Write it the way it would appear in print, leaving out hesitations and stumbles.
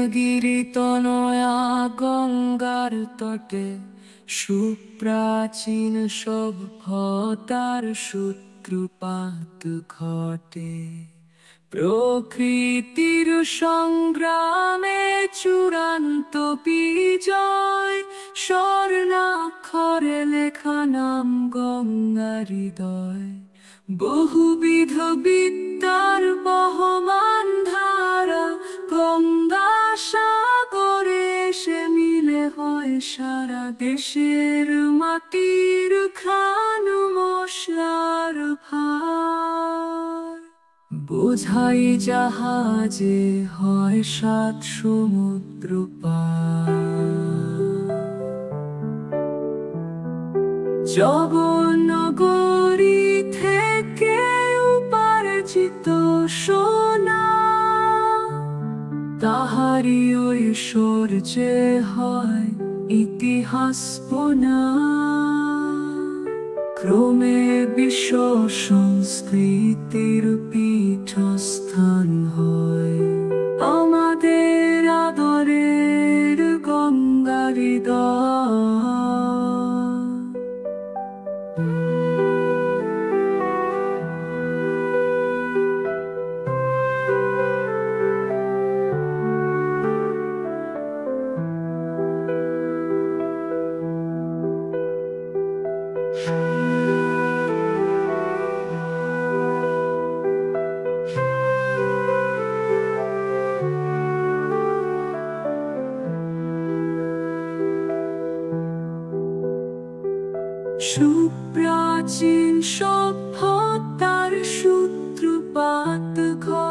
নীলগিরি তনয়া গঙ্গার তটে সুপ্রাচীন সভ্যতার সূত্রপাত ঘটে। প্রকৃতির সংগ্রামে চূড়ান্ত বিজয়, স্বর্ণাক্ষরে লেখা নাম গঙ্গা হৃদয়। বহুবিধ বিদ্যার বহমান ধারা গঙ্গা সাগরে এসে মিলে হয় সারা দেশের মাটির খান মশলার ভার। বোঝাই জাহাজে হয় 7 সমুদ্র পার। জগন্নগরী থেকে উপার্জিত সোনা, তাহারি ঐশ্বর্যে হয় ইতিহাস বোনা। ক্রমে বিশ্ব সংস্কৃতির পীঠস্থান হয় আমাদের আদরের গঙ্গা হৃদয়। সুপ্রাচীন সভ্যতার সূত্রপাত ঘটে।